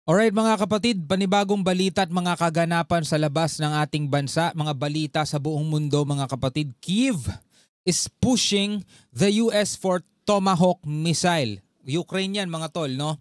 Alright mga kapatid, panibagong balita at mga kaganapan sa labas ng ating bansa, mga balita sa buong mundo mga kapatid. Kyiv is pushing the US for Tomahawk missile. Ukrainian mga tol, no?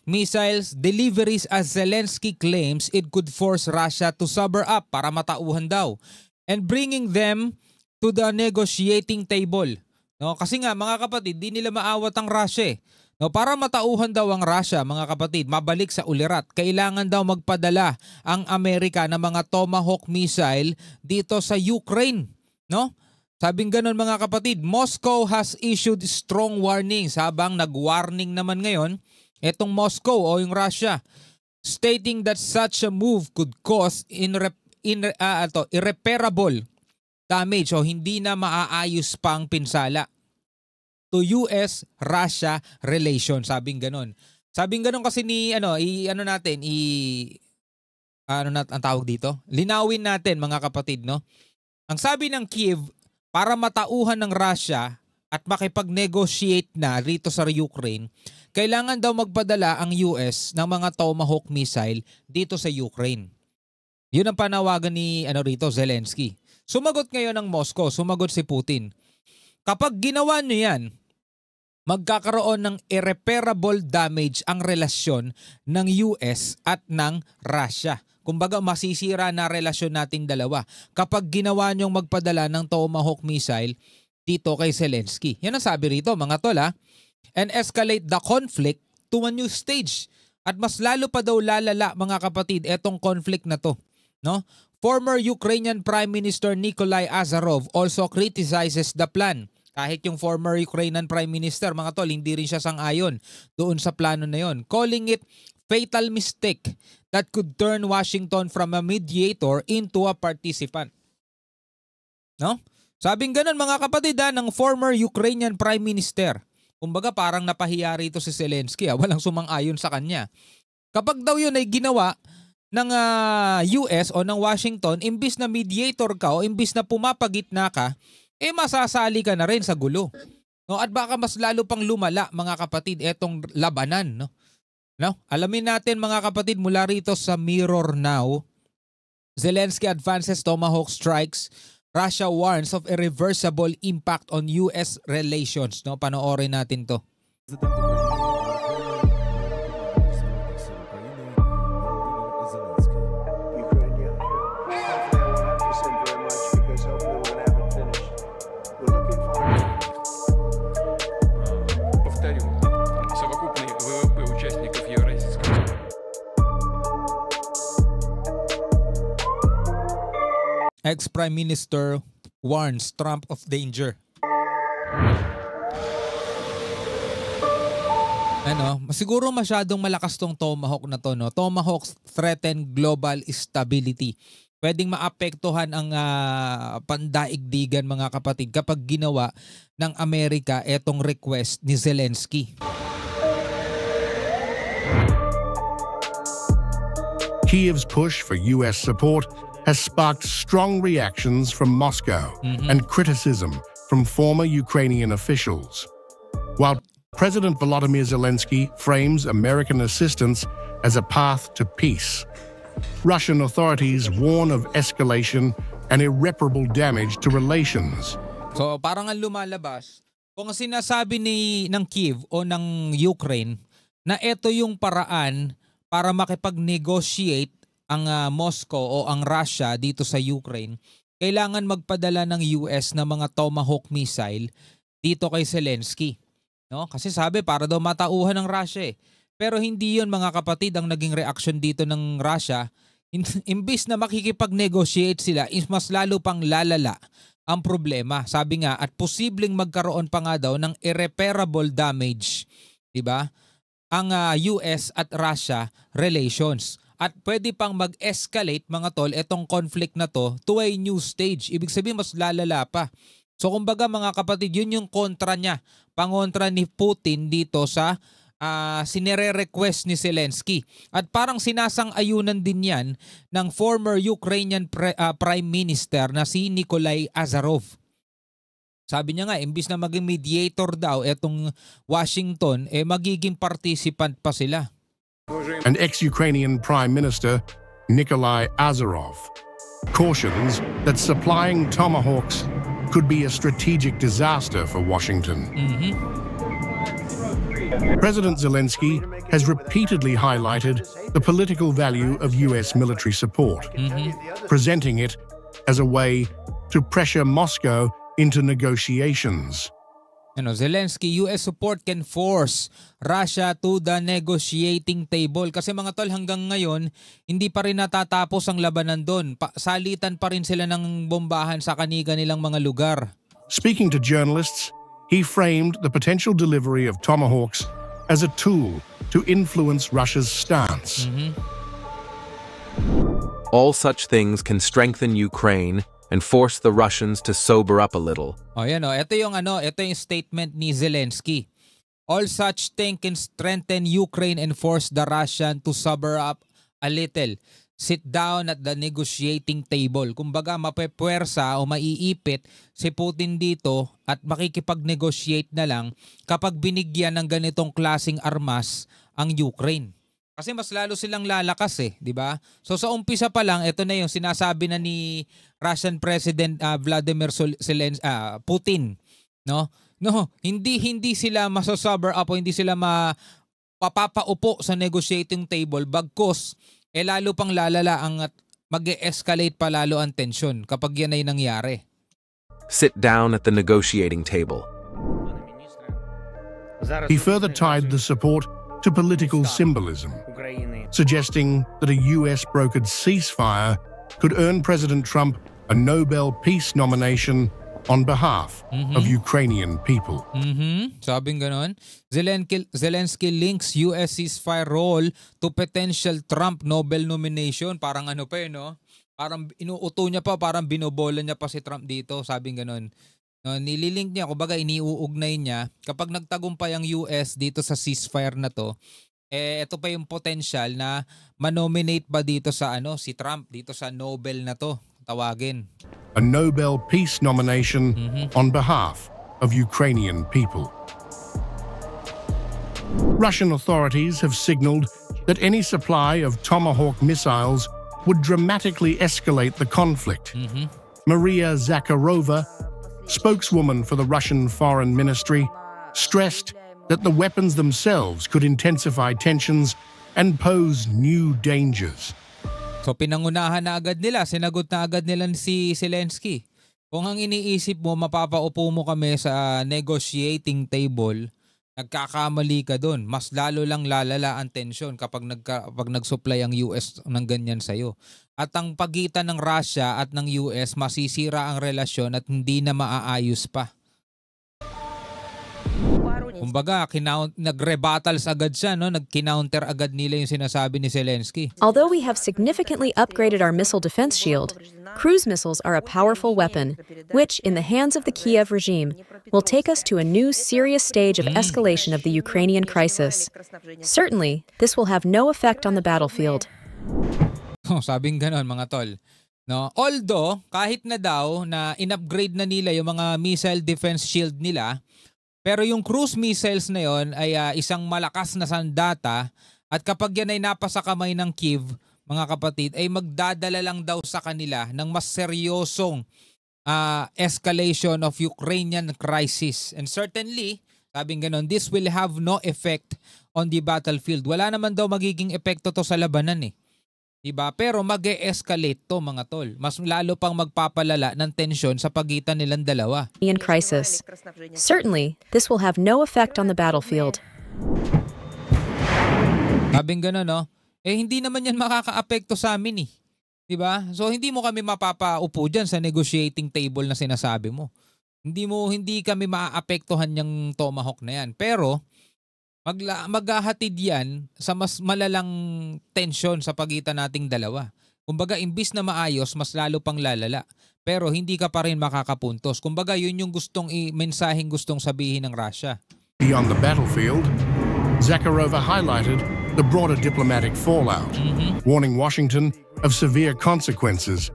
Missiles deliveries as Zelensky claims it could force Russia to sober up para matauhan daw and bringing them to the negotiating table. No, kasi nga mga kapatid, di nila maawat ang Russia. No, para matauhan daw ang Russia, mga kapatid, mabalik sa ulirat, kailangan daw magpadala ang Amerika ng mga Tomahawk missile dito sa Ukraine, no? Sabing ganun mga kapatid, Moscow has issued strong warnings habang nag-warning naman ngayon etong Moscow o yung Russia, stating that such a move could cause irreparable damage o hindi na maaayos pang pinsala to US-Russia relations, sabing ganun. Sabing ganun kasi ni ang tawag dito? Linawin natin mga kapatid, no? Ang sabi ng Kyiv, para matauhan ng Russia at makipag-negotiate na rito sa Ukraine, kailangan daw magpadala ang US ng mga Tomahawk missile dito sa Ukraine. Yun ang panawagan ni Zelensky. Sumagot ngayon ng Moscow, sumagot si Putin. Kapag ginawa nyo yan, magkakaroon ng irreparable damage ang relasyon ng US at ng Russia. Kumbaga masisira na relasyon nating dalawa kapag ginawa nyong magpadala ng Tomahawk missile dito kay Zelensky. Yan ang sabi rito mga tol and escalate the conflict to a new stage. At mas lalo pa daw lalala mga kapatid etong conflict na to, no? Former Ukrainian Prime Minister Nikolai Azarov also criticizes the plan. Kahit yung former Ukrainian Prime Minister, mga tol, hindi rin siya sang-ayon doon sa plano na yon, calling it fatal mistake that could turn Washington from a mediator into a participant. No? Sabing ganun mga kapatid ng former Ukrainian Prime Minister. Kumbaga parang napahiya rito si Zelensky, walang sumang-ayon sa kanya. Kapag daw yun ay ginawa ng US o ng Washington, imbis na mediator ka o imbis na pumapagitna ka, masasali ka na rin sa gulo. No? At baka mas lalo pang lumala mga kapatid etong labanan. No? Alamin natin mga kapatid mula rito sa Mirror Now. Zelensky advances Tomahawk strikes. Russia warns of irreversible impact on US relations. No? Panoorin natin to. Ex-Prime Minister warns Trump of danger. Siguro masyadong malakas tong Tomahawk na to, no? Tomahawks threaten global stability. Pwedeng maapektuhan ang pandaigdigan mga kapatid kapag ginawa ng Amerika etong request ni Zelensky. Kyiv's push for US support has sparked strong reactions from Moscow and criticism from former Ukrainian officials. While President Volodymyr Zelensky frames American assistance as a path to peace, Russian authorities warn of escalation and irreparable damage to relations. So parang ang lumalabas, kung sinasabi ng Kyiv o ng Ukraine na ito yung paraan para makipag-negotiate ang Moscow o ang Russia dito sa Ukraine, kailangan magpadala ng US na mga Tomahawk missile dito kay Zelensky. No? Kasi sabi para daw matauhan ng Russia. Pero hindi yun mga kapatid ang naging reaction dito ng Russia. Imbis na makikipag-negotiate sila, mas lalo pang lalala ang problema. Sabi nga, at posibleng magkaroon pa nga daw ng irreparable damage, diba? Ang US at Russia relations. At pwede pang mag-escalate mga tol etong conflict na to a new stage. Ibig sabihin mas lalala pa. So kumbaga mga kapatid, yun yung kontra niya. Pangontra ni Putin dito sa sinire-request ni Zelensky. At parang sinasang-ayunan din yan ng former Ukrainian Prime Minister na si Nikolai Azarov. Sabi niya nga, imbis na maging mediator daw etong Washington, magiging participant pa sila. And ex-Ukrainian Prime Minister Nikolai Azarov cautions that supplying Tomahawks could be a strategic disaster for Washington. President Zelensky has repeatedly highlighted the political value of U.S. military support, presenting it as a way to pressure Moscow into negotiations. Zelensky, US support can force Russia to the negotiating table. Kasi mga tol, hanggang ngayon, hindi pa rin natatapos ang labanan doon. Salitan pa rin sila ng bombahan sa kanilang mga lugar. Speaking to journalists, he framed the potential delivery of Tomahawks as a tool to influence Russia's stance. All such things can strengthen Ukraine and force the Russians to sober up a little. Ito yung statement ni Zelensky. All such things can strengthen Ukraine and force the Russian to sober up a little. Sit down at the negotiating table. Kumbaga, mapepwersa o maiipit si Putin dito at makikipag-negotiate na lang kapag binigyan ng ganitong klaseng armas ang Ukraine. Kasi mas lalo silang lalakas di ba? So sa umpisa pa lang, ito na yung sinasabi na ni Russian President Vladimir Putin, no? No, hindi sila masosober up o hindi sila mapapaupo sa negotiating table bagkus lalo pang lalala ang mag-escalate pa lalo ang tensyon kapag yan ay nangyari. Sit down at the negotiating table. He further tied the support to political symbolism, suggesting that a US-brokered ceasefire could earn President Trump a Nobel Peace nomination on behalf of Ukrainian people. Sabing ganon, Zelensky links US ceasefire role to potential Trump Nobel nomination. Parang no? Parang inuuto niya pa, parang binobola niya pa si Trump dito, sabing ganon. No, nililink niya, kumbaga iniuugnay niya kapag nagtagumpay ang US dito sa ceasefire na to, ito pa yung potential na manominate ba dito sa si Trump dito sa Nobel na to, tawagin. A Nobel Peace nomination on behalf of Ukrainian people. Russian authorities have signaled that any supply of Tomahawk missiles would dramatically escalate the conflict. Maria Zakharova, spokeswoman for the Russian Foreign Ministry, stressed that the weapons themselves could intensify tensions and pose new dangers. So pinangunahan na agad nila, sinagot na agad nila si Zelensky. Kung ang iniisip mo, mapapaupo mo kami sa negotiating table, nagkakamali ka doon. Mas lalo lang lalala ang tensyon kapag nag-supply ang US ng ganyan sa'yo. At ang pagitan ng Russia at ng US, masisira ang relasyon at hindi na maaayos pa. Kumbaga, nag-rebattles agad siya, no? Nag-counter agad nila yung sinasabi ni Zelensky. Although we have significantly upgraded our missile defense shield, cruise missiles are a powerful weapon, which, in the hands of the Kiev regime, will take us to a new serious stage of escalation of the Ukrainian crisis. Certainly, this will have no effect on the battlefield. Sabing ganon, mga tol. No? Although, kahit na daw na in-upgrade na nila yung mga missile defense shield nila, pero yung cruise missiles na yon ay isang malakas na sandata at kapag yan ay napasa kamay ng Kiev, mga kapatid, ay magdadala lang daw sa kanila ng mas seryosong escalation of Ukrainian crisis. And certainly, sabing ganon, this will have no effect on the battlefield. Wala naman daw magiging epekto to sa labanan Diba? Pero mag-e-escalate to, mga tol. Mas lalo pang magpapalala ng tensyon sa pagitan nilang dalawa. Crisis. Certainly, this will have no effect on the battlefield. Sabing gano'n, no? Hindi naman yan makaka-apekto sa amin Diba? So, hindi mo kami mapapaupo dyan sa negotiating table na sinasabi mo. Hindi kami maaapektuhan yung Tomahawk na yan. Pero, maghahatid yan sa mas malalang tensyon sa pagitan nating dalawa. Kumbaga, imbis na maayos, mas lalo pang lalala. Pero hindi ka pa rin makakapuntos. Kumbaga, yun yung mensaheng gustong sabihin ng Russia. Beyond the battlefield, Zakharova highlighted the broader diplomatic fallout, warning Washington of severe consequences.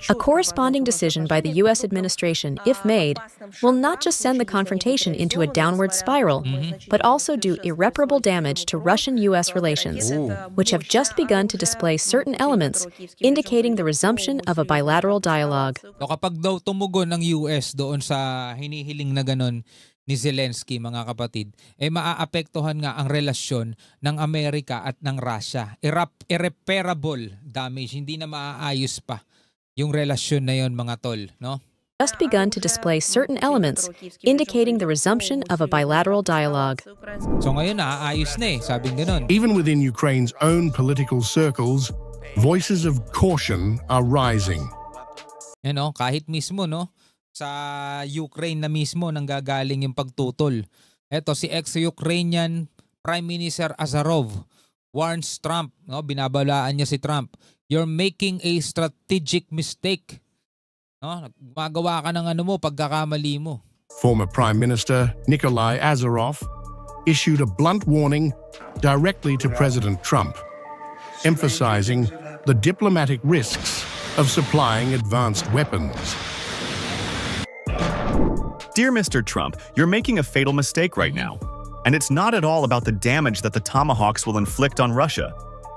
A corresponding decision by the U.S. administration, if made, will not just send the confrontation into a downward spiral, but also do irreparable damage to Russian-U.S. relations, which have just begun to display certain elements indicating the resumption of a bilateral dialogue. So kapag daw tumugon ng US doon sa hinihiling na ganon ni Zelensky, mga kapatid, maaapektuhan nga ang relasyon ng Amerika at ng Russia. Irreparable damage, hindi na maaayos pa yung relasyon na yon, mga tol, no? Just begun to display certain elements indicating the resumption of a bilateral dialogue. So ngayon naaayos na sabing ganon. Even within Ukraine's own political circles, voices of caution are rising. Kahit mismo sa Ukraine na mismo nanggagaling yung pagtutol. Eto si ex-Ukrainian Prime Minister Azarov warns Trump, binabalaan niya si Trump. You're making a strategic mistake. Gumagawa ka ng pagkakamali mo. Former Prime Minister Nikolai Azarov issued a blunt warning directly to President Trump, emphasizing the diplomatic risks of supplying advanced weapons. Dear Mr. Trump, you're making a fatal mistake right now. And it's not at all about the damage that the Tomahawks will inflict on Russia.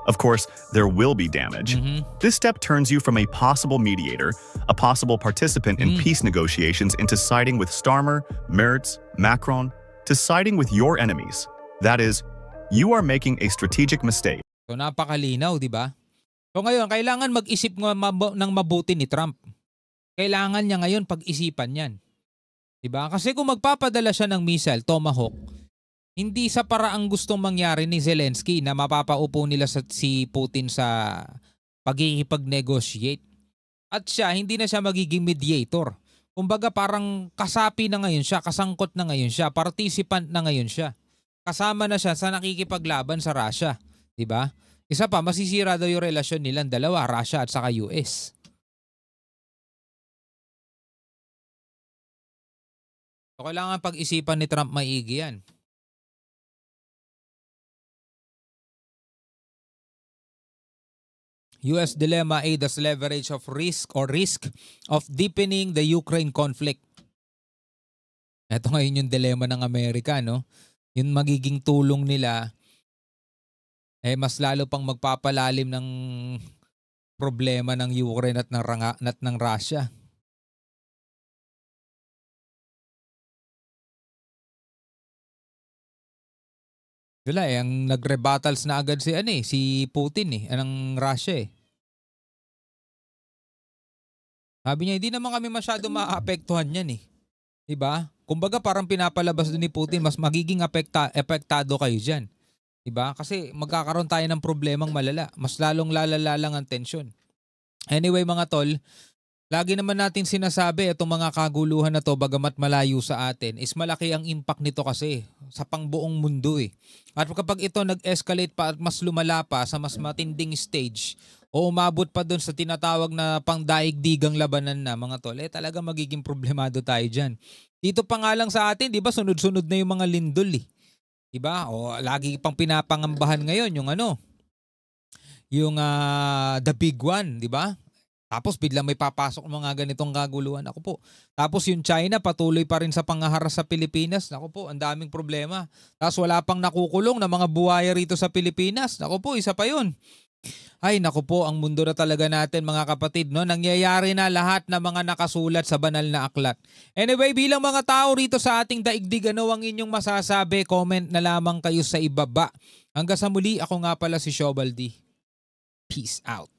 Of course, there will be damage. This step turns you from a possible mediator, a possible participant in peace negotiations, into siding with Starmer, Merz, Macron, to siding with your enemies. That is, you are making a strategic mistake. So napakalinaw, di ba? So ngayon, kailangan mag-isip ng mabuti ni Trump. Kailangan niya ngayon pag-isipan yan. Diba? Kasi kung magpapadala siya ng missile, Tomahawk, hindi sa paraang gustong mangyari ni Zelensky na mapapaupo nila si Putin sa pagkikipag-negotiate. At hindi na siya magiging mediator. Kumbaga parang kasapi na ngayon siya, kasangkot na ngayon siya, participant na ngayon siya. Kasama na siya sa nakikipaglaban sa Russia. Diba? Isa pa, masisira daw yung relasyon nilang dalawa, Russia at saka US. So, kailangan pag-isipan ni Trump maigi yan. US dilemma aid as leverage of risk of deepening the Ukraine conflict. Ito ngayon yung dilemma ng Amerika, Yung magiging tulong nila mas lalo pang magpapalalim ng problema ng Ukraine at ng Russia. Wala ang nagre-battles na agad si Putin ng Russia . Sabi niya, hindi naman kami masyado maapektuhan yan . Diba? Kumbaga parang pinapalabas doon ni Putin, mas magiging apektado kayo dyan. Diba? Kasi magkakaroon tayo ng problemang malala. Mas lalong lalala lang ang tensyon. Anyway mga tol, lagi naman natin sinasabi itong mga kaguluhan na to bagamat malayo sa atin is malaki ang impact nito kasi sa pangbuong mundo . At kapag ito nag-escalate pa at mas lumala pa sa mas matinding stage o umabot pa doon sa tinatawag na pangdaigdigang labanan na mga tol, talaga magiging problemado tayo dyan. Dito pa nga lang sa atin, di ba sunod-sunod na yung mga lindol . Diba? O lagi pang pinapangambahan ngayon yung the big one, di ba? Tapos biglang may papasok mga ganitong kaguluhan. Ako po. Tapos yung China patuloy pa rin sa pangaharas sa Pilipinas. Ako po, ang daming problema. Tapos wala pang nakukulong na mga buhaya rito sa Pilipinas. Ako po, isa pa yun. Ay, naku po, ang mundo na talaga natin mga kapatid. Nangyayari na lahat ng mga nakasulat sa banal na aklat. Anyway, bilang mga tao rito sa ating daigdig, ang inyong masasabi? Comment na lamang kayo sa ibaba. Hanggang sa muli, ako nga pala si Shobaldi. Peace out.